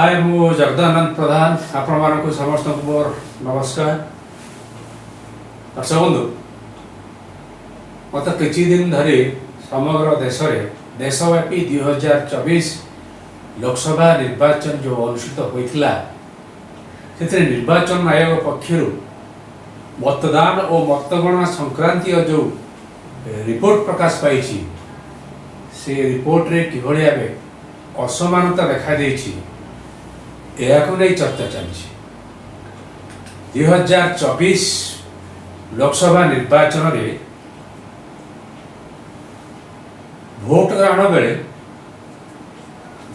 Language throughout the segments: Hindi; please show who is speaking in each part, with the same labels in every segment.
Speaker 1: हाय मु जगदानंद प्रधान आपण मानक समस्त मोर नमस्कार। दर्शक बंधु गत किछि दिन धरी समग्र देश में देशव्यापी 2024 लोकसभा निर्वाचन जो अनुष्ठित होइथिला से निर्वाचन आयोग पक्षर मतदान और मतगणना संक्रांति जो रिपोर्ट प्रकाश पाई से रिपोर्ट रे किभଳି भाबे असमानता देखा देछि यह नहीं चर्चा चली। 2024 लोकसभा निर्वाचन में भोट ग्रहण बेले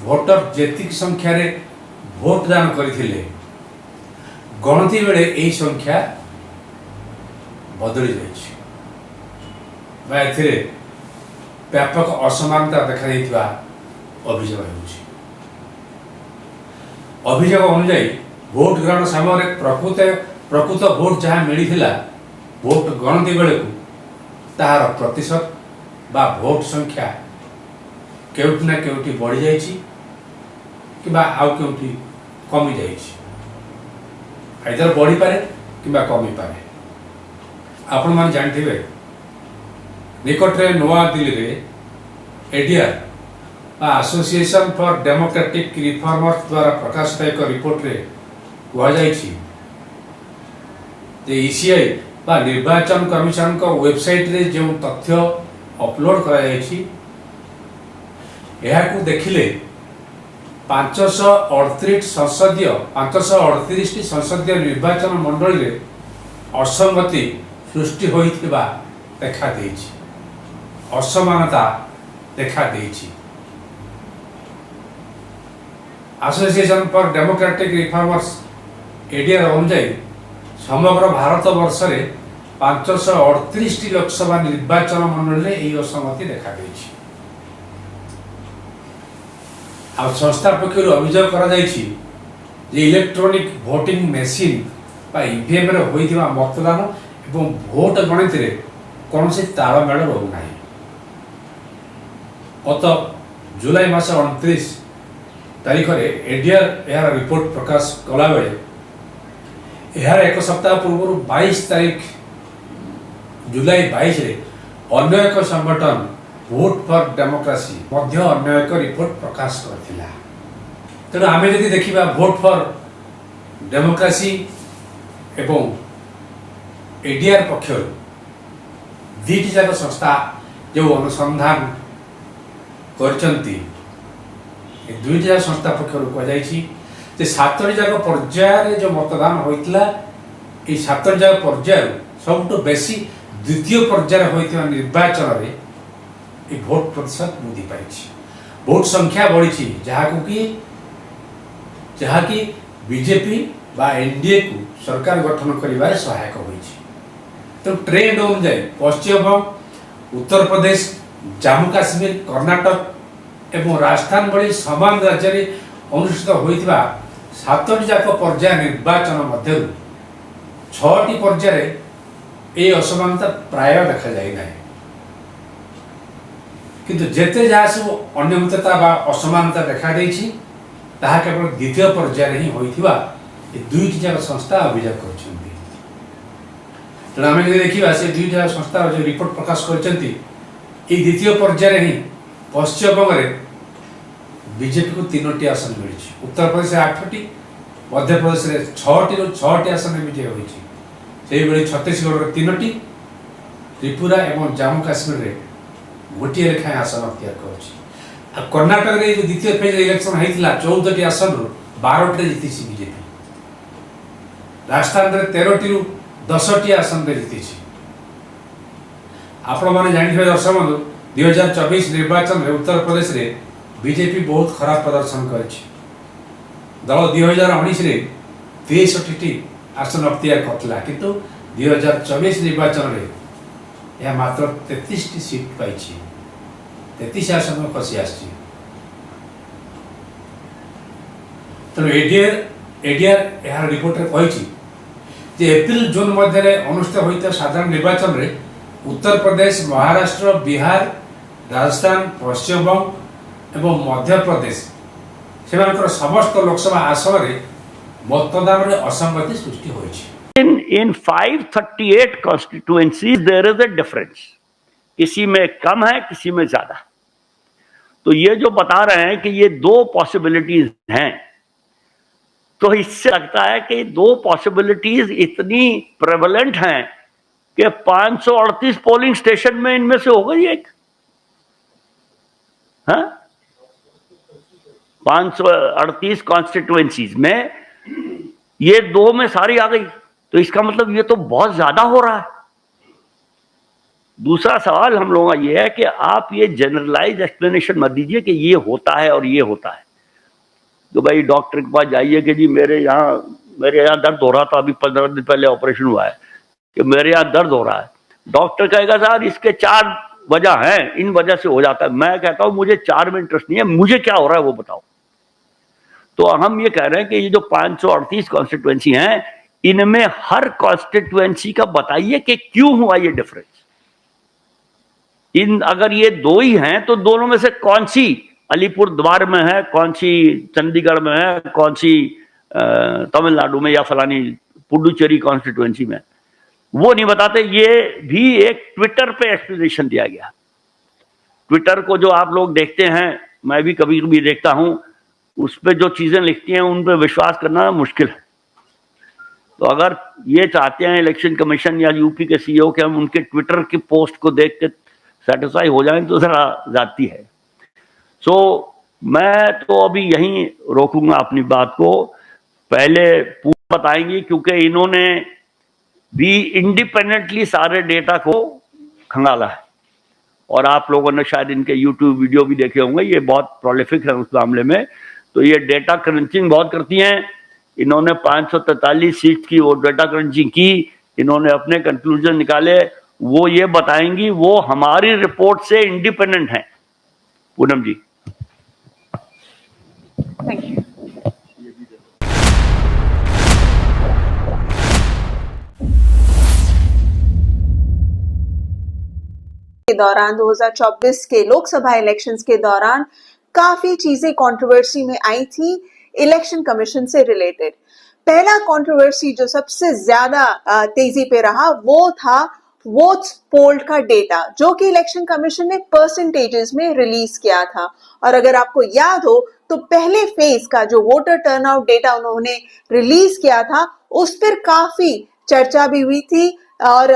Speaker 1: भोटर जेतिक संख्या रे भोट दान करथिले गणति बेले यही संख्या बदली जाइछि बा एथिरे व्यापक असमानता देखा देइथिबा अभियोग होउछि। अभियोग अनुजाई भोट ग्रहण समय प्रकृत भोट जहाँ मिलता भोट गणति बेलू तार प्रतिशत बा भोट संख्या केउठी ना केउठी बढ़ी जाइछि कि आउ केउठी कमी जाइछि आइदर बढ़ी पारे कि कमी पारे। आपण माने जानथिबे निकटरे नवा दिल्ली रे ADR association for Democratic reformers द्वारा प्रकाशित एक रिपोर्ट रे कहुई ईसीआई बा निर्वाचन कमिशन को वेबसाइट रे जो तथ्य अपलोड कर देखिले 538 संसदीय निर्वाचन मंडल रे असंगति सृष्टि होइथिबा देखा देइछि, असमानता देखा देइछि। Association for Democratic Reformers ADR अनुजाई समग्र भारत वर्ष में 538 लोकसभा निर्वाचन मंडल में यही असंगति देखा देइछि। आ संस्था पक्षर अभियोग करा जाइछि जे इलेक्ट्रॉनिक वोटिंग मशीन बा ईवीएम रे होइथिबा मतदान एवं भोट गणति रे कोनोसी तालमेल रहू नाही। गत जुलाई मास 29 तारीख में एडीआर यार रिपोर्ट प्रकाश कला बेले यार एक सप्ताह पूर्व 22 तारीख जुलाई 22 रे अन्य एक संगठन वोट फॉर डेमोक्रेसी मध्य अन्य एक रिपोर्ट प्रकाश करथिला। तेणु आमे जदि देखिबा वोट फॉर डेमोक्रेसी एवं एडीआर पक्षर दुईटी जाक संस्था जो अनुसंधान करचंती दुईटा संस्था पक्षर कहुई 7 जाक पर्यायर जो मतदान होता ये 7 जाक पर्यायर सबुठ बेसी द्वितीय पर्यायर होता निर्वाचन में ये भोट प्रतिशत वृद्धि पाई भोट संख्या बढ़ी जहाँ कि बीजेपी बा एनडीए को सरकार गठन कर सहायक हो। तो ट्रेंड अनुजाई पश्चिमबंग उत्तर प्रदेश जम्मू काश्मीर कर्नाटक एवं राजस्थान भली समान राज्य में अनुष्ठित होइथिबा 7 जाक पर्याय निर्वाचन मध्य 6टी पर्याय ये असमानता प्राय देखा जाए ना किंतु जेते जहाँ सब अनियमितता बा असमानता देखा देइछि ताहा केवल द्वितीय पर्याय ही होइथिबा ये दुईटी जाक संस्था अभियोग करछन्ती। तेणु आमे जदि देखिबा से दुईटा संस्था जो रिपोर्ट प्रकाश करछन्ती ये द्वितीय पर्याय ही पश्चिमबंग में बीजेपी को 3टी आसन मिली, उत्तर प्रदेश 8टी, मध्य प्रदेश में 6टी ରୁ 6टी आसन विजय होती, छत्तीसगढ़ में 3टी, त्रिपुरा एवं जम्मू काश्मीर में गोटे लेखाएं आसन अख्तियार कर। कर्नाटक में जो द्वितीय फेज इलेक्शन होता 14टी आसन 12टी जीति बीजेपी, राजस्थान में 13टी ରୁ 10टी आसन जीति। आपण मैंने जानी दर्शक बंधु 2024 निर्वाचन में उत्तर प्रदेश में बीजेपी बहुत खराब प्रदर्शन करिछि। दल 2019 में 63टी आसन अख्तियार करथिला किंतु 2024 निर्वाचन में यह मात्र 33टी सीट पाइछि, 33 आसन में खसी आछि। तेणु एडीआर यार रिपोर्ट रे कहिछि जे एप्रिल जून मध्य अनुष्ठित होइता साधारण निर्वाचन में उत्तर प्रदेश महाराष्ट्र बिहार राजस्थान पश्चिमबंग एवं मध्य प्रदेश ସେମାନଙ୍କର ସମସ୍ତ ଲୋକସଭା ଆସନରେ मतदान असंगति सृष्टि होइछि।
Speaker 2: In 538 constituencies there is a difference, किसी में कम है किसी में ज्यादा। तो ये जो बता रहे हैं कि ये दो पॉसिबिलिटीज हैं, तो इससे लगता है कि दो पॉसिबिलिटीज इतनी प्रेवलेंट हैं कि 538 पोलिंग स्टेशन में इनमें से हो गई एक, हाँ 538 कॉन्स्टिट्युएंसीज में ये दो में सारी आ गई, तो इसका मतलब ये तो बहुत ज्यादा हो रहा है। दूसरा सवाल हम लोगों का ये है कि आप ये जनरलाइज एक्सप्लेनेशन मत दीजिए कि ये होता है और ये होता है। तो भाई डॉक्टर के पास जाइए कि जी मेरे यहाँ दर्द हो रहा था, अभी 15 दिन पहले ऑपरेशन हुआ है, कि मेरे यहाँ दर्द हो रहा है। डॉक्टर कहेगा सर इसके 4 वजह हैं, इन वजह से हो जाता है। मैं कहता हूं मुझे 4 में इंटरेस्ट नहीं है, मुझे क्या हो रहा है वो बताओ। तो हम ये कह रहे हैं कि ये जो 538 कॉन्स्टिट्युएंसी हैं, इनमें हर कॉन्स्टिट्युएंसी का बताइए कि क्यों हुआ ये डिफरेंस। अगर ये दो ही हैं तो दोनों में से कौन सी अलीपुर द्वार में है, कौन सी चंडीगढ़ में है, कौन सी तमिलनाडु में या फलानी पुडुचेरी कॉन्स्टिट्युएंसी में, वो नहीं बताते। ये भी एक ट्विटर पे एक्सप्लेनेशन दिया गया। ट्विटर को जो आप लोग देखते हैं, मैं भी कभी कभी देखता हूं, उस पर जो चीजें लिखती हैं उन पर विश्वास करना मुश्किल है। तो अगर ये चाहते हैं इलेक्शन कमीशन या यूपी के सीईओ के हम उनके ट्विटर की पोस्ट को देख के सेटिस्फाई हो जाएं तो जरा जाती है। सो मैं तो अभी यहीं रोकूंगा अपनी बात को, पहले पूरा बताएंगे क्योंकि इन्होंने भी इंडिपेंडेंटली सारे डेटा को खंगाला है, और आप लोगों ने शायद इनके यूट्यूब वीडियो भी देखे होंगे, ये बहुत प्रोलिफिक है उस मामले में। तो ये डेटा क्रंचिंग बहुत करती हैं। इन्होंने 543 सीट की वो डेटा क्रंचिंग की, इन्होंने अपने कंक्लूजन निकाले, वो ये बताएंगी, वो हमारी रिपोर्ट से इंडिपेंडेंट है। पूनम जी,
Speaker 3: थैंक यू। के दौरान 2024 के लोकसभा इलेक्शंस के दौरान काफी चीजें कंट्रोवर्सी में आई थी इलेक्शन कमीशन से रिलेटेड। पहला कंट्रोवर्सी जो सबसे ज्यादा तेजी पे रहा वो था वोट्स पोल्ड का डेटा, जो कि इलेक्शन कमीशन ने परसेंटेजेस में रिलीज किया था। और अगर आपको याद हो तो पहले फेज का जो वोटर टर्नआउट डेटा उन्होंने रिलीज किया था, उस पर काफी चर्चा भी हुई थी और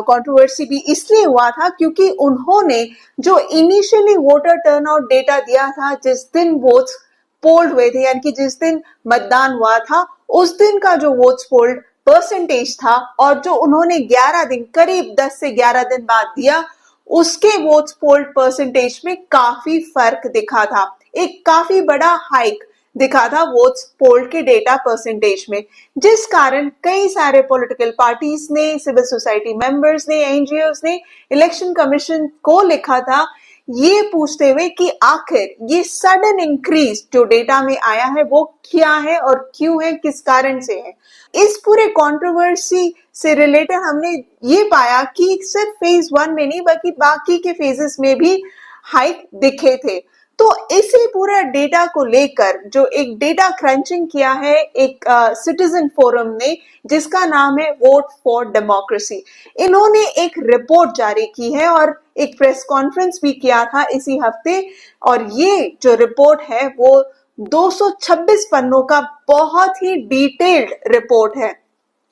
Speaker 3: कंट्रोवर्सी भी इसलिए हुआ था क्योंकि उन्होंने जो इनिशियली वोटर टर्नआउट डेटा दिया था, जिस दिन वोट्स पोल्ड हुए थे, यानी कि जिस दिन मतदान हुआ था, उस दिन का जो वोट्स पोल्ड परसेंटेज था और जो उन्होंने 11 दिन, करीब 10 से 11 दिन बाद दिया, उसके वोट्स पोल्ड परसेंटेज में काफी फर्क दिखा था। एक काफी बड़ा हाइक दिखा था वोट्स पोल्ड के डेटा परसेंटेज में, जिस कारण कई सारे पॉलिटिकल पार्टीज ने, सिविल सोसाइटी मेंबर्स ने, एनजीओस ने इलेक्शन कमीशन को लिखा था ये पूछते हुए कि आखिर ये सडन इंक्रीज जो डेटा में आया है वो क्या है और क्यों है, किस कारण से है। इस पूरे कंट्रोवर्सी से रिलेटेड हमने ये पाया कि सिर्फ फेज 1 में नहीं बल्कि बाकी के फेजेस में भी हाइक दिखे थे। तो इसी पूरा डेटा को लेकर जो एक डेटा क्रंचिंग किया है एक सिटीजन फोरम ने, जिसका नाम है वोट फॉर डेमोक्रेसी। इन्होंने एक रिपोर्ट जारी की है और एक प्रेस कॉन्फ्रेंस भी किया था इसी हफ्ते, और ये जो रिपोर्ट है वो 226 पन्नों का बहुत ही डिटेल्ड रिपोर्ट है।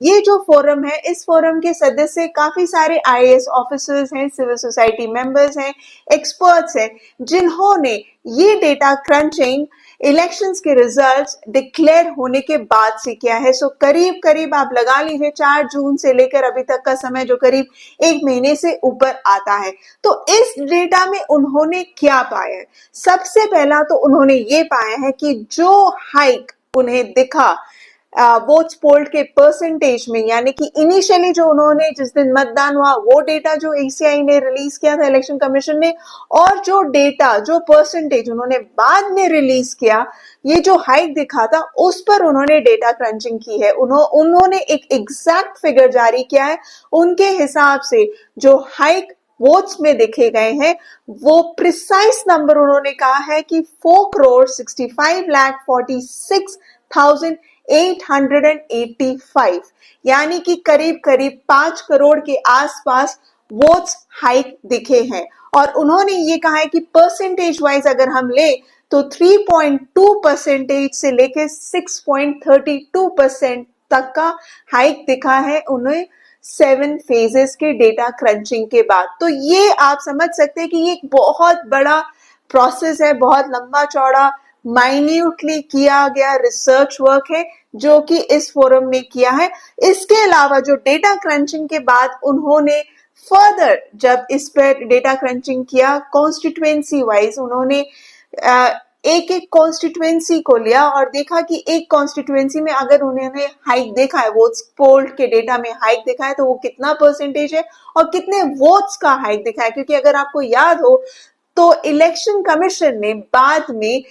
Speaker 3: ये जो फोरम है, इस फोरम के सदस्य काफी सारे आईएएस ऑफिसर्स हैं, सिविल सोसाइटी मेंबर्स हैं, एक्सपर्ट्स हैं, जिन्होंने ये डेटा क्रंचिंग इलेक्शंस के रिजल्ट्स डिक्लेयर होने के बाद से किया है। सो करीब करीब आप लगा लीजिए 4 जून से लेकर अभी तक का समय, जो करीब 1 महीने से ऊपर आता है। तो इस डेटा में उन्होंने क्या पाया है? सबसे पहला तो उन्होंने ये पाया है कि जो हाइक उन्हें दिखा वोट्स पोल्ड के परसेंटेज में, यानी कि इनिशियली जो उन्होंने जिस दिन मतदान हुआ वो डेटा जो एसीआई ने रिलीज किया था इलेक्शन कमीशन ने, और जो डेटा जो परसेंटेज उन्होंने बाद में रिलीज किया, ये जो हाइक दिखा था उस पर उन्होंने डेटा क्रंचिंग की है। उन्होंने एक एग्जैक्ट फिगर जारी किया है। उनके हिसाब से जो हाइक वोट्स में देखे गए हैं वो प्रिसाइज नंबर उन्होंने कहा है कि 4,65,46,885, यानी कि करीब करीब 5 करोड़ के आसपास वोट्स हाइक दिखे हैं। और उन्होंने ये कहा है कि परसेंटेज वाइज अगर हम ले तो 3.2% से लेके 6.32% तक का हाइक दिखा है उन्हें 7 फेजेस के डेटा क्रंचिंग के बाद। तो ये आप समझ सकते हैं कि ये एक बहुत बड़ा प्रोसेस है, बहुत लंबा चौड़ा माइन्यूटली किया गया रिसर्च वर्क है जो कि इस फोरम ने किया है। इसके अलावा जो डेटा क्रंचिंग के बाद उन्होंने फर्दर जब इस पर डेटा क्रंचिंग किया कॉन्स्टिट्यूएंसी वाइज उन्होंने एक एक कॉन्स्टिट्यूएंसी को लिया और देखा कि एक कॉन्स्टिट्यूएंसी में अगर उन्होंने हाइक देखा है, वोट्स पोल के डेटा में हाइक देखा है, तो वो कितना परसेंटेज है और कितने वोट्स का हाइक देखा है। क्योंकि अगर आपको याद हो तो इलेक्शन कमीशन ने बाद में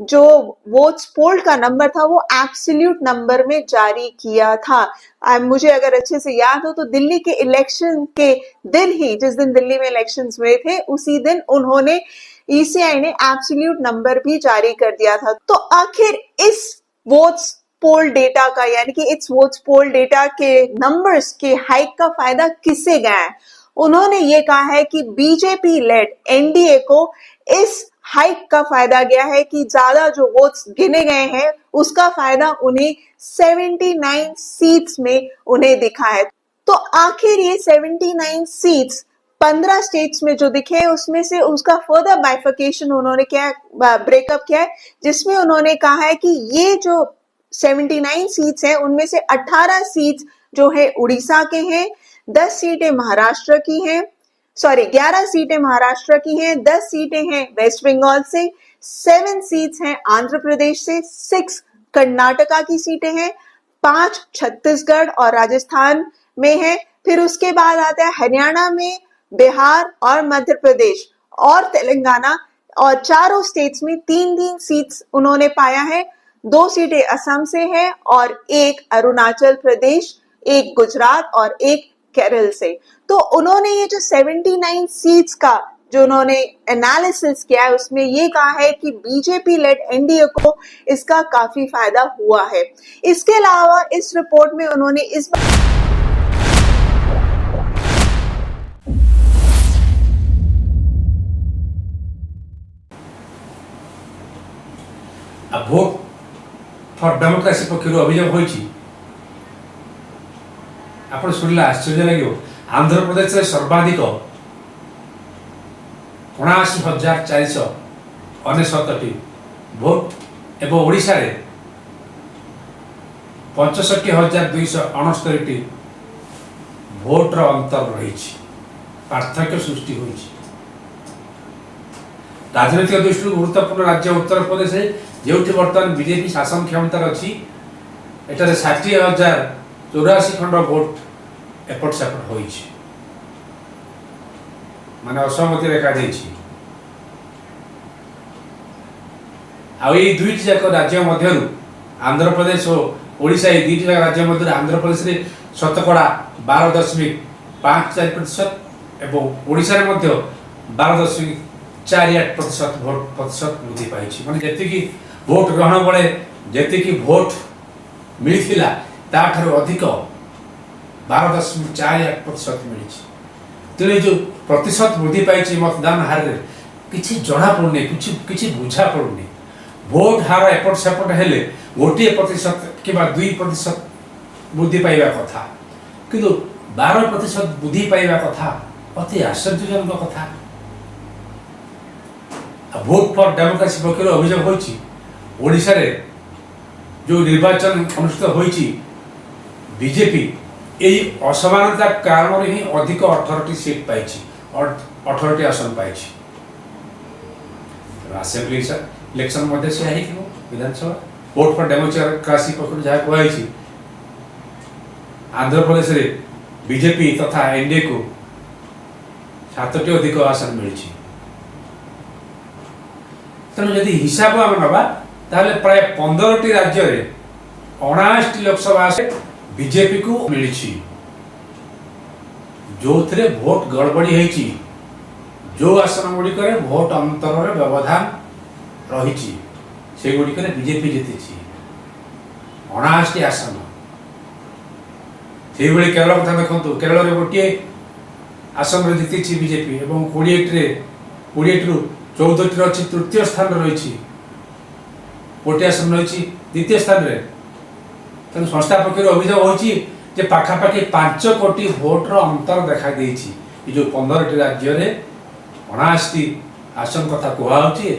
Speaker 3: जो वोट्स पोल का नंबर था वो एब्सोल्यूट नंबर में जारी किया था। मुझे अगर अच्छे से याद हो तो दिल्ली के इलेक्शन के दिन ही, जिस दिन दिल्ली में इलेक्शंस हुए थे, उसी दिन उन्होंने ईसीआई ने एब्सोल्यूट नंबर भी जारी कर दिया था। तो आखिर इस वोट्स पोल डेटा का, यानी कि इस वोट्स पोल डेटा के नंबर्स के हाइक का फायदा किसे गया है? उन्होंने ये कहा है कि बीजेपी लेड एनडीए को इस हाइक का फायदा गया है कि ज्यादा जो वोट्स गिने गए हैं उसका फायदा उन्हें 79 सीट्स में उन्हें दिखा है। तो आखिर ये 79 सीट्स 15 स्टेट्स में जो दिखे उसमें से उसका फर्दर बाइफिकेशन उन्होंने क्या ब्रेकअप किया है, जिसमें उन्होंने कहा है कि ये जो 79 सीट्स हैं उनमें से 18 सीट्स जो है उड़ीसा के हैं, 10 सीटें महाराष्ट्र की हैं, 11 सीटें महाराष्ट्र की हैं, 10 सीटें हैं वेस्ट बंगाल से, 7 सीट्स हैं आंध्र प्रदेश से, 6 कर्नाटका की सीटें हैं, 5 छत्तीसगढ़ और राजस्थान में है। फिर उसके बाद आता है हरियाणा में, बिहार और मध्य प्रदेश और तेलंगाना, और चारों स्टेट्स में 3-3 सीट्स उन्होंने पाया है। 2 सीटें असम से है और 1 अरुणाचल प्रदेश, 1 गुजरात और 1 केरल से। तो उन्होंने ये जो 79 सीट्स का जो उन्होंने एनालिसिस किया है उसमें ये कहा है कि बीजेपी लेड एनडीए को इसका काफी फायदा हुआ है। इसके अलावा इस रिपोर्ट में उन्होंने इस
Speaker 1: भोट फॉर डेमोक्रेसी पक्षर अभियोग होइछि। आपण शुणिले आश्चर्य लगे, आंध्र प्रदेश में सर्वाधिक 79,469 भोट एवं ओडिशा रे 65,269 भोटर अंतर रही, पार्थक्य सृष्टि होइछि। राजनीतिक दृष्टि गुरुत्वपूर्ण राज्य उत्तर प्रदेश है, जो बर्तमान बीजेपी शासन क्षमतार अच्छी। एटारे 60,084 खंड भोट एपट सेपट हो माने असहमति रेखा देछि। आ ये दुईटी जाक राज्य मध्य आंध्र प्रदेश और ओडिशा ये दुईटी राज्य मध्य आंध्र प्रदेश रे शतकड़ा 12.54% एवं ओडिशा रे मध्य 12.48% भोट प्रतिशत वृद्धि पाई। माने जेतिकी भोट ग्रहण बड़े जेतिकी भोट मिलिथिला ताठारु अधिक 12.48% मिली। तेणु जो प्रतिशत वृद्धि पाई मतदान हार रे किछि जଣା पड़ुनी, किछि बुझा पड़ुनी। भोट हार एपट सेपट हेले 1% कि 2% वृद्धि पाइबा कथा, किंतु 12% वृद्धि पाइबा कथा अति आश्चर्यजनक कथा। भोट फॉर डेमोक्रेसी पक्षर अभियोग होइछि ओडिशा रे जो निर्वाचन अनुष्ठित होइछि बीजेपी यही असमानता कारण ही अधिक 18टी सीट पाई, 18टी आसन पाई। असेंबली इलेक्शन मध्य से आई विधानसभा भोट फॉर डेमोक्रेसी पक्षर जहाँ कहुई आंध्र प्रदेश रे बीजेपी तथा एनडीए को 7टी अधिक आसन मिली। तेणु जदि हिसाब आम नवा ताले प्राय 15टी राज्य रे 79टी लोकसभा बीजेपी को मिली, जो थे भोट गड़बड़ी है जो आसन गुड़िक भोट अंतर व्यवधान रही से गुड़िक बीजेपी जीति 59 आसन से केरल कथा देखो केरल में गोटे आसन जीति बीजेपी और 20 रु 14 अच्छी तृतीय स्थान रही गोटे आसन रही द्वितीय स्थान में तेणु संस्था पक्ष अभियोग होती पाखापाखि 5 कोटी भोटर अंतर देखा देती जो 15 राज्य में 59 आसन कथा कहुच्छी ए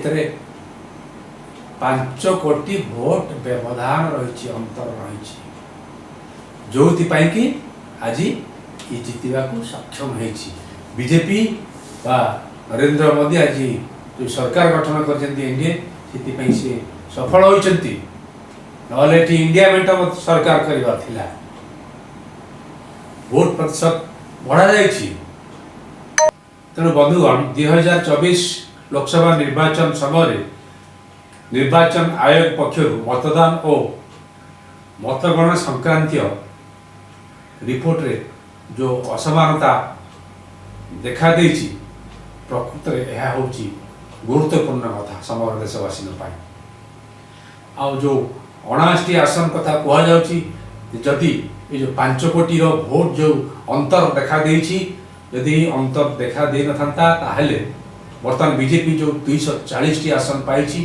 Speaker 1: 5 कोटी भोट व्यवधान रही अंतर रही जो कि आज ये जीतवा को सक्षम है बीजेपी बा नरेंद्र मोदी आज जो सरकार गठन कर एनडीए से सफल होती नले इंडिया मेंट सरकार करवा भोट प्रतिशत बढ़ा तेणु बंधुगण 2024 लोकसभा निर्वाचन समय निर्वाचन आयोग पक्षर मतदान और मतगणना संक्रांतीय रिपोर्ट रे जो असमानता देखा देछि प्रकृत में यह हूँ गुरुत्वपूर्ण कथा समग्र देशवासी आ जो 59 आसन कथा कहुच्छी जदि ये जो 5 कोटी भोट जो अंतर देखा देछि यदि अंतर देखा दे न था ताहले बर्तमान बीजेपी जो 240 आसन पाई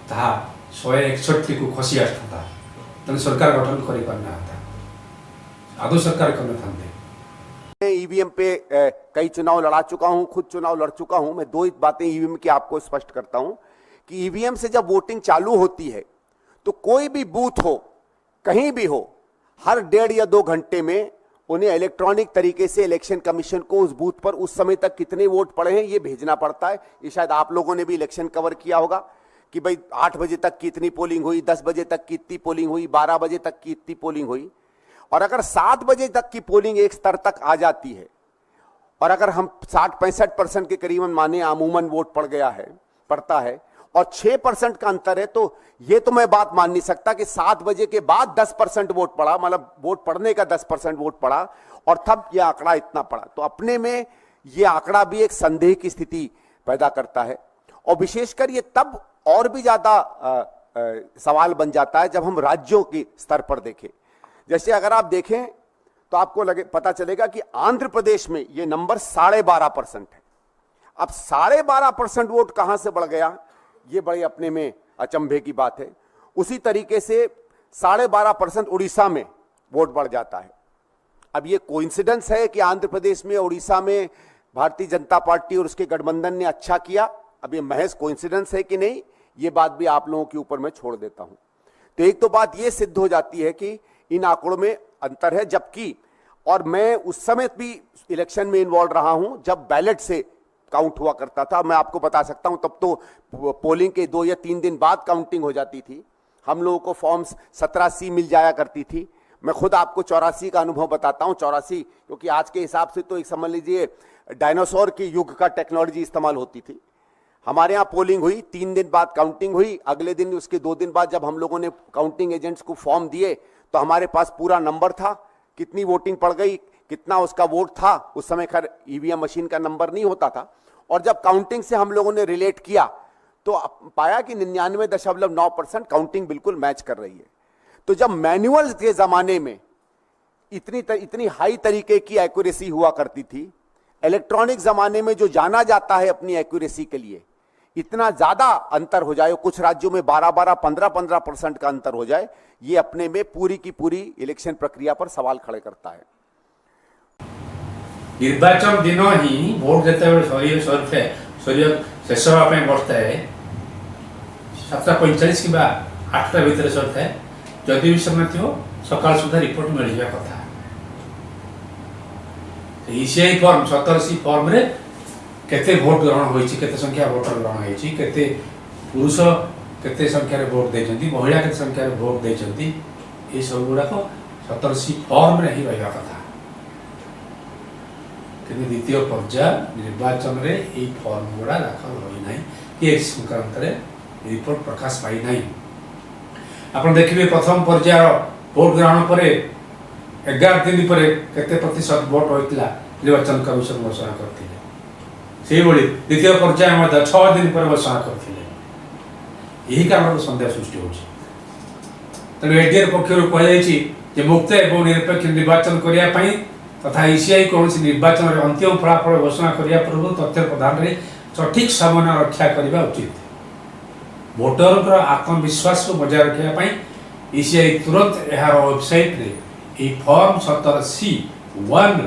Speaker 1: ताहा 161 को खसी आसता तेणु सरकार गठन कर पारना आदौ सरकार करना था।
Speaker 4: ईवीएम पे कई चुनाव लड़ा चुका हूं, खुद चुनाव लड़ चुका हूं। मैं 2 बातें ईवीएम की आपको स्पष्ट करता हूं कि ईवीएम से जब वोटिंग चालू होती है तो कोई भी बूथ हो कहीं भी हो हर 1.5 या 2 घंटे में उन्हें इलेक्ट्रॉनिक तरीके से इलेक्शन कमीशन को उस बूथ पर उस समय तक कितने वोट पड़े हैं ये भेजना पड़ता है। ये शायद आप लोगों ने भी इलेक्शन कवर किया होगा कि भाई 8 बजे तक की इतनी पोलिंग हुई, 10 बजे तक की इतनी पोलिंग हुई, 12 बजे तक की इतनी पोलिंग हुई। और अगर 7 बजे तक की पोलिंग एक स्तर तक आ जाती है और अगर हम 60-65% के करीबन माने अमूमन वोट पड़ता है और 6% का अंतर है, तो ये तो मैं बात मान नहीं सकता कि 7 बजे के बाद 10% वोट पड़ा, मतलब वोट पड़ने का 10% वोट पड़ा और तब यह आंकड़ा इतना पड़ा। तो अपने में यह आंकड़ा भी एक संदेह की स्थिति पैदा करता है और विशेषकर ये तब और भी ज्यादा सवाल बन जाता है जब हम राज्यों के स्तर पर देखें। जैसे अगर आप देखें तो आपको पता चलेगा कि आंध्र प्रदेश में यह नंबर 12.5% है। अब 12.5% वोट कहां से बढ़ गया, यह बड़े अपने में अचंभे की बात है। उसी तरीके से 12.5% उड़ीसा में वोट बढ़ जाता है। अब यह कोइंसिडेंस है कि आंध्र प्रदेश में उड़ीसा में भारतीय जनता पार्टी और उसके गठबंधन ने अच्छा किया, अब यह महज कोइंसिडेंस है कि नहीं, यह बात भी आप लोगों के ऊपर मैं छोड़ देता हूं। तो एक तो बात यह सिद्ध हो जाती है कि इन आंकड़ों में अंतर है, जबकि और मैं उस समय भी इलेक्शन में इन्वॉल्व रहा हूं जब बैलेट से काउंट हुआ करता था। मैं आपको बता सकता हूं तब तो पोलिंग के 2 या 3 दिन बाद काउंटिंग हो जाती थी। हम लोगों को फॉर्म्स 17C मिल जाया करती थी। मैं खुद आपको 84 का अनुभव बताता हूं। 84 क्योंकि आज के हिसाब से तो एक समझ लीजिए डायनासोर के युग का टेक्नोलॉजी इस्तेमाल होती थी। हमारे यहाँ पोलिंग हुई, 3 दिन बाद काउंटिंग हुई, अगले दिन उसके 2 दिन बाद जब हम लोगों ने काउंटिंग एजेंट्स को फॉर्म दिए तो हमारे पास पूरा नंबर था, कितनी वोटिंग पड़ गई, कितना उसका वोट था। उस समय खैर ईवीएम मशीन का नंबर नहीं होता था। और जब काउंटिंग से हम लोगों ने रिलेट किया तो पाया कि 99.9% काउंटिंग बिल्कुल मैच कर रही है। तो जब मैनुअल के जमाने में इतनी हाई तरीके की एक्यूरेसी हुआ करती थी, इलेक्ट्रॉनिक जमाने में जो जाना जाता है अपनी एक्यूरेसी के लिए, इतना ज्यादा अंतर हो जाए, कुछ राज्यों में 12-12, 15-15% का अंतर हो जाए, ये अपने में पूरी की पूरी इलेक्शन प्रक्रिया पर सवाल खड़े करता है।
Speaker 1: निर्वाचन दिन ही भोट जिते शेष होगा बसता है 7:45 कि 8टा भितर सरी है। जदि भी समय थो सकाल सुधा रिपोर्ट मिल जाए कथा। ईसीआई फॉर्म 17C फॉर्म रे केते वोट ग्रहण होइछि, केते संख्या वोटर ग्रहण होइछि, केते पुरुष केते संख्या रे वोट देछंती, महिला केते संख्या रे वोट देछंती, ए सब गुडा को 17C फॉर्म रे ही रहबा कथा। किंतु द्वितीय पर्याय निर्वाचन रे ए फॉर्म गुडा दाखल होई नाही कि एक संक्रांत रे रिपोर्ट प्रकाश पाई नाही। आपण देखिबे प्रथम पर्याय वोट ग्रहण परे 11 दिन पर केते प्रतिशत वोट होइतला निर्वाचन कमिशन घोषणा करथिले। से द्वितीय पर्याय 6 दिन पर घोषणा करते यही कारण सन्देह सृष्टि हो तेणु एडीआर पक्षर कहुई मुक्त एवं निरपेक्ष निर्वाचन करने तथा ईसीआई कौन निर्वाचन अंतिम फलाफल घोषणा करने पूर्व तथ्य प्रदान में सठिक समन्वय रक्षा करने उचित भोटर आत्मविश्वास को बजाय रखापी ईसीआई तुरंत यार वेबसाइट रे फॉर्म 17C(1)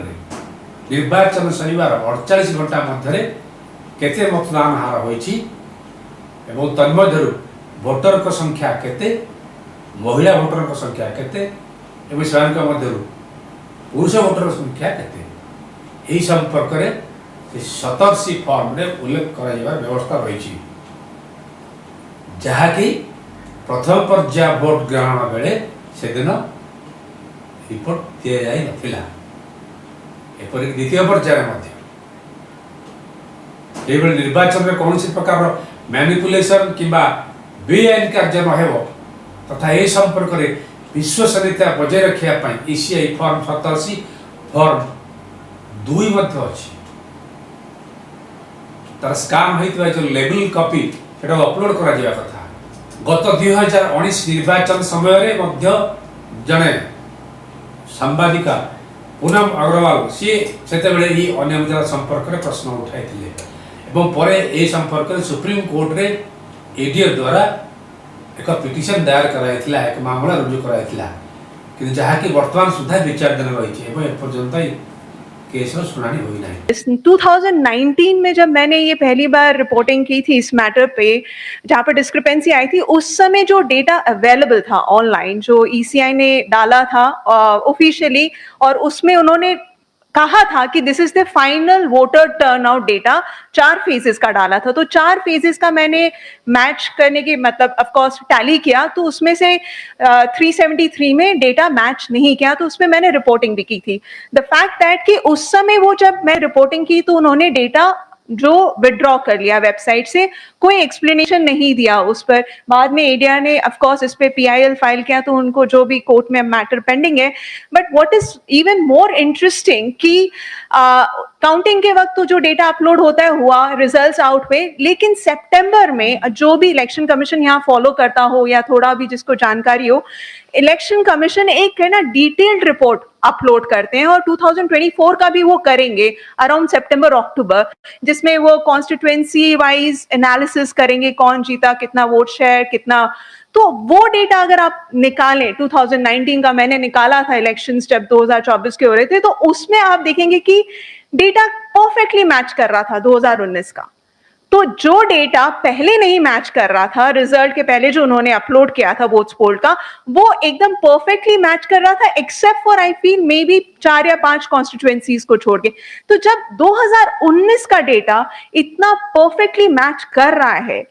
Speaker 1: निर्वाचन सरीबार 48 घंटा मध्य केते मतदान हार होईछि एवं तन्मध्यरु भोटर को संख्या केते महिला भोटर को संख्या केते एवं सेମାନଙ୍କ मध्यरु पुरुष भोटर संख्या केते एही संपर्क रे 17C फॉर्म रे उल्लेख कराइबार व्यवस्था रहिछि जहाँकि प्रथम पर्याय भोट ग्रहण बेले से दिन रिपोर्ट दि जाई नथिला एपरिक द्वितीय पर्याय निर्वाचन में कौन प्रकार मैनिपुलेशन किंबा बेआईन कार्य न तथा यह संपर्क में विश्वसनीयता बजाय रखापी ईसीआई फॉर्म 17C फॉर्म 2 अच्छी तार स्कान होता जो लेबल कॉपी से अपलोड करा कथा गत 2019 निर्वाचन समय जड़े सांबादिका पूनम अग्रवाल सी से अनियमितता संपर्क में प्रश्न उठाई पर ए संपर्क में सुप्रीम कोर्ट रे एडीआर द्वारा एक पिटिशन दायर कराइथिला एक मामला रुजु कराइथिला कि जहाँकि वर्तमान सुधा विचाराधीन रही एपर्यंत केस सुनानी हुई नहीं।
Speaker 3: 2019 में जब मैंने ये पहली बार रिपोर्टिंग की थी इस मैटर पे जहाँ पर डिस्क्रिपेंसी आई थी उस समय जो डेटा अवेलेबल था ऑनलाइन जो ईसीआई ने डाला था ऑफिशियली और उसमें उन्होंने कहा था कि this is the final voter turnout data 4 phases का डाला था तो 4 फेजेस का मैंने मैच करने की मतलब ऑफ कोर्स टैली किया तो उसमें से 373 में डेटा मैच नहीं किया तो उसमें मैंने रिपोर्टिंग भी की थी द फैक्ट दैट कि उस समय वो जब मैं रिपोर्टिंग की तो उन्होंने डेटा जो विड्रॉ कर लिया वेबसाइट से कोई एक्सप्लेनेशन नहीं दिया उस पर बाद में एडीआर ने ऑफ कोर्स इस पे पीआईएल फाइल किया तो उनको जो भी कोर्ट में मैटर पेंडिंग है but what is even more interesting कि काउंटिंग के वक्त तो जो डेटा अपलोड होता है हुआ रिजल्ट्स आउट हुए लेकिन सितंबर में जो भी इलेक्शन कमीशन यहाँ फॉलो करता हो या थोड़ा भी जिसको जानकारी हो इलेक्शन कमीशन एक है ना डिटेल्ड रिपोर्ट अपलोड करते हैं और 2024 का भी वो करेंगे अराउंड सितंबर अक्टूबर जिसमें वो कॉन्स्टिट्यूएंसी वाइज एनालिसिस करेंगे कौन जीता कितना वोट शेयर कितना तो वो डेटा अगर आप निकालें 2019 का मैंने निकाला था इलेक्शंस जब 2024 के हो रहे थे तो उसमें आप देखेंगे कि डेटा परफेक्टली मैच कर रहा था 2019 का तो जो डेटा पहले नहीं मैच कर रहा था रिजल्ट के पहले जो उन्होंने अपलोड किया था वोट्स पोल का वो एकदम परफेक्टली मैच कर रहा था except for I feel may be 4 या 5 कॉन्स्टिट्यूएंसीज को छोड़ के तो जब 2019 का डेटा इतना परफेक्टली मैच कर रहा है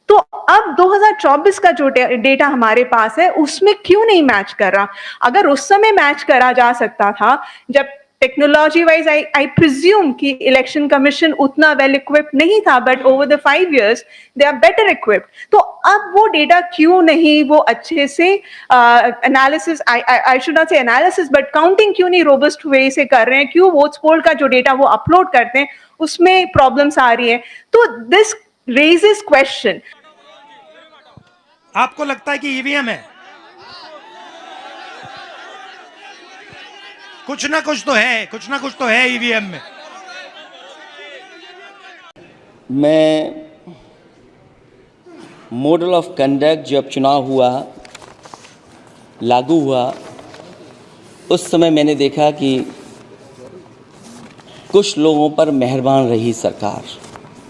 Speaker 3: तो अब 2024 का जो डेटा हमारे पास है उसमें क्यों नहीं मैच कर रहा अगर उस समय मैच करा जा सकता था जब टेक्नोलॉजी वाइज आई प्रिज्यूम कि इलेक्शन कमीशन उतना वेल इक्विप्ड नहीं था but over the 5 years they are better equipped तो अब वो डेटा क्यों नहीं वो अच्छे से analysis I should not say analysis but counting क्यों नहीं रोबस्ट वे से कर रहे हैं क्यों वोट्स पोल का जो डेटा वो अपलोड करते हैं उसमें प्रॉब्लम्स आ रही है तो दिस रेजेस क्वेश्चन
Speaker 5: आपको लगता है कि ईवीएम है कुछ ना कुछ तो है ईवीएम में
Speaker 6: मैं मॉडल ऑफ कंडक्ट जब चुनाव हुआ लागू हुआ उस समय मैंने देखा कि कुछ लोगों पर मेहरबान रही सरकार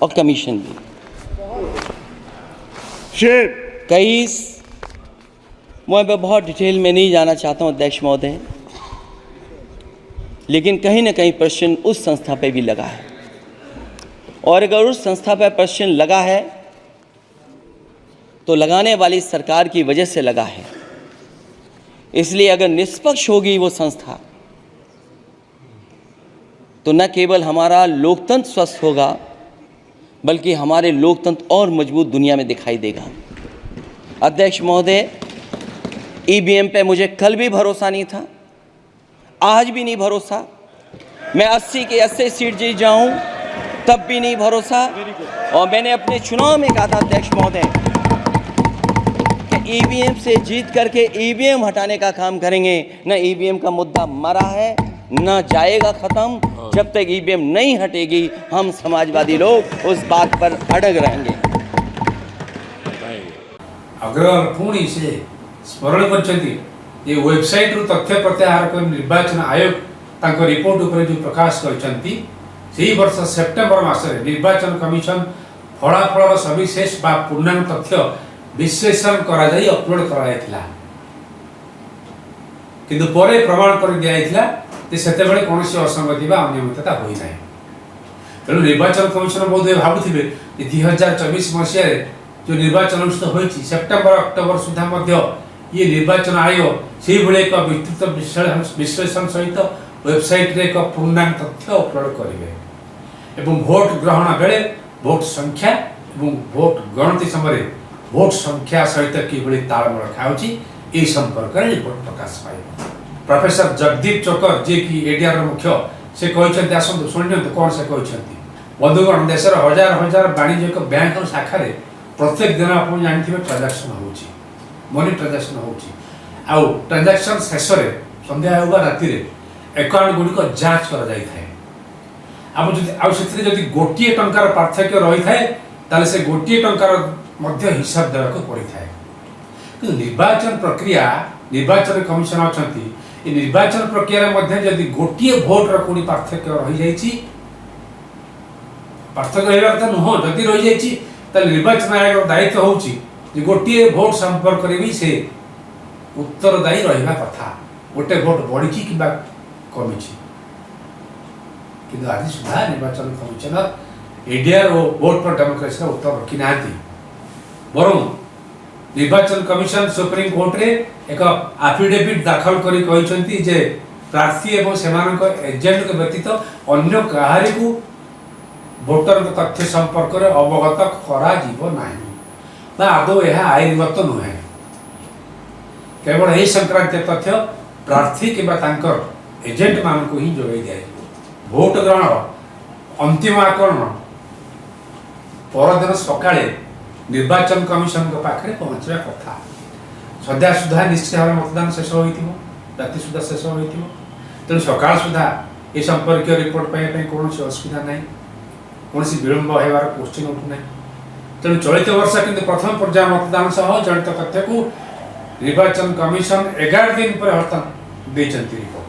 Speaker 6: और कमीशन भी मैं बहुत डिटेल में नहीं जाना चाहता हूं अध्यक्ष महोदय लेकिन कहीं ना कहीं प्रश्न उस संस्था पे भी लगा है और अगर उस संस्था पर प्रश्न लगा है तो लगाने वाली सरकार की वजह से लगा है इसलिए अगर निष्पक्ष होगी वो संस्था तो न केवल हमारा लोकतंत्र स्वस्थ होगा बल्कि हमारे लोकतंत्र और मजबूत दुनिया में दिखाई देगा। अध्यक्ष महोदय ईवीएम पे मुझे कल भी भरोसा नहीं था आज भी नहीं भरोसा मैं 80 के 80 सीट जीत जाऊं तब भी नहीं भरोसा। और मैंने अपने चुनाव में कहा था अध्यक्ष महोदय कि ईवीएम से जीत करके ईवीएम हटाने का काम करेंगे। न ईवीएम का मुद्दा मरा है, न जाएगा खत्म। जब तक ईवीएम नहीं हटेगी हम समाजवादी लोग उस बात पर अड़ग रहेंगे।
Speaker 1: अग्रवाल पुणी से स्मरण करछंती ये वेबसाइट रु तथ्य प्रत्याहार कर निर्वाचन आयोग तांको रिपोर्ट ऊपर जो प्रकाश करछंती सेही वर्ष सेप्टेम्बर मासरे निर्वाचन कमिशन फलाफल सविशेष बा पूर्णांग तथ्य विश्लेषण करा जाई अपलोड करा जायतिला किंतु परे प्रमाण कर दिया जायतिला जे सेते बेले कोनोसी असंगति बा अनियमितता होई नाही। तेणु निर्वाचन कमिशन बोधे भाबुथिबे जे 2024 मसिया रे जो निर्वाचन अनुष्ठित होईछि सेप्टेम्बर अक्टोबर सुधा मध्य ये निर्वाचन आयोग से भले एक विस्तृत विश्लेषण सहित वेबसाइट रे एक पूर्णांग तथ्य अपलोड करेंगे एवं भोट ग्रहण बेले भोट संख्या एवं भोट गणति समय भोट संख्या सहित किभली तालमेल खाउछि ए संपर्क में रिपोर्ट प्रकाश पाइब। प्रोफेसर जगदीप चोकर जे कि एडीआर मुख्य से कहते आसतु शुणु कौन से कहते बंधुगण देशर हजार हजार वाणिज्यिक बैंक शाखा प्रत्येक दिन आप जानते ट्रांजाक्शन होची मनी ट्रांजाक्शन होची आउ ट्रांजाक्शन शेष में संध्या होगा राति अकाउंट गुड़िक जांच कर गोटे टंकार पार्थक्य रही है से गोटे टंकार हिसाब देवाक पड़ता है कि निर्वाचन प्रक्रिया निर्वाचन कमिशन अच्छा निर्वाचन प्रक्रिया गोटे भोट री पार्थक्य रही जाइए पार्थक्य रहा कथा नुह जदि रही जाइए निर्वाचन आयोग दायित्व होची गोटे भोट संपर्क भी से उत्तरदायी रहा कथा गोटे भोट बढ़ी कि कमी किंतु आज सुधा निर्वाचन कमिशनर एडीआर और वोट फॉर डेमोक्रेसी का उत्तर रखी ना बरं निर्वाचन कमिशन सुप्रीम कोर्ट रे एक एफिडेविट दाखल करी कहिसंती जे प्रार्थी एवं सेमानक एजेंट के व्यतीत अन्य काहारी को वोटर तथ्य संपर्क रे अवगत करा जीव नाही बा आदौ यह आईनगत नुहे केवल यही संक्रांत तथ्य प्रार्थी किंबा तांकर एजेंट मान को ही जोड़ाई दिया भोट ग्रहण अंतिम आकलन परदिन सकाळे निर्वाचन कमिशन पाखे पहुँचा कथा सद्या सुधा निश्चित भाव मतदान शेष हो राति सुधा शेष हो तेणु सका सुधा ये संपर्क रिपोर्ट पाइबा कौन असुविधा ना कौन विलंब होबार क्वेश्चन उठूना तेणु चलित वर्ष कि प्रथम पर्याय मतदान सह जड़ित तथ्य को निर्वाचन कमिशन 11 दिन पर हड़ताल देती रिपोर्ट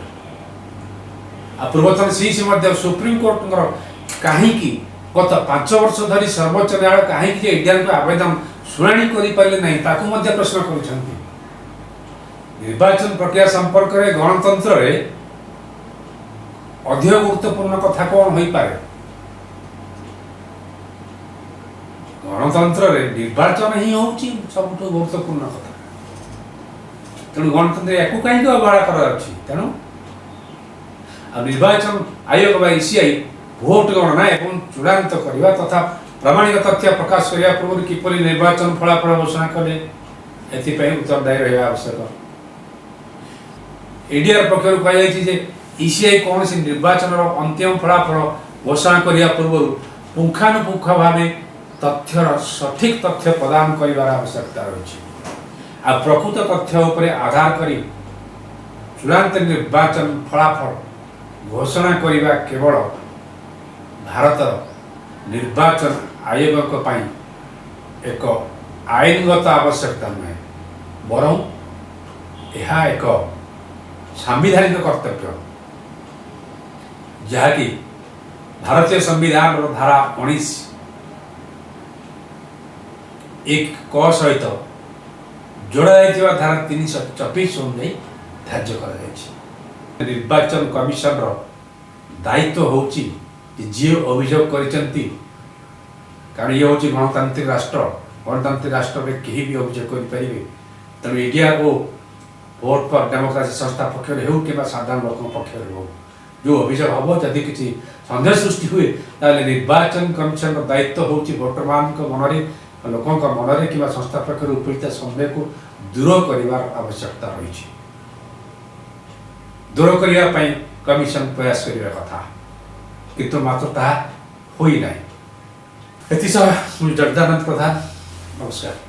Speaker 1: आ पूर्वतन सीसी सुप्रीम कोर्ट कहीं गत 5 वर्ष धरी सर्वोच्च न्यायालय कहीं एडीआर को आवेदन शुणाणी करें ना प्रश्न कर निर्वाचन प्रक्रिया संपर्क में गणतंत्र रे अधिक गुरुत्वपूर्ण कथा कौन हो पाए गणतंत्र रे निर्वाचन ही होची सब गुरुत्वपूर्ण कथा तेणु गणतंत्र या कहीं अवहेला कर तेणु निर्वाचन आयोग बा ईसीआई भोट गणना एवं चूड़ांत करने तथा प्रामाणिक तथ्य प्रकाश करने पूर्व किपरि निर्वाचन फलाफल घोषणा कले एथिपाई उत्तरदायी रहा आवश्यक। एडीआर पक्षर कहुई ईसीआई कौन सी निर्वाचन अंतिम फलाफल घोषणा करने पूर्व पुंखानुपुंख भाव तथ्यर सठिक तथ्य प्रदान कर आवश्यकता रही आ प्रकृत तथ्य उपर आधार कर चूड़ांत निर्वाचन फलाफल घोषणा करने केवल भारत निर्वाचन आयोग एक आईनगत आवश्यकता नुहे बरं यह एक सांविधानिक कर्तव्य जहाँकि भारतीय संविधान धारा 19 एक क सहित जोड़ा धारा 324 अनुଯାयी धार्य कर निर्वाचन कमिशन दायित्व होची जी अभियोग करचंती कारण ये हूँ गणतांत्रिक राष्ट्र में कहीं भी अभियोग करें तेणु एडीआर ओ वोट फॉर डेमोक्रेसी संस्था पक्ष हो कि साधारण लोक पक्ष हो जो अभियोग हम जदि किसी सन्देह सृष्टि हुए ताले निर्वाचन कमिशन दायित्व हूँ वोटर मान मन लोकों मन कि संस्था पक्ष उपयुक्त सन्देह को दूर कर आवश्यकता रही दूर करने कमिशन प्रयास करने कथा किंतु मात्र ता होई नाही। एथिसह ମୁଁ ଜଗଦାନନ୍ଦ ପ୍ରଧାନ, ନମସ୍କାର।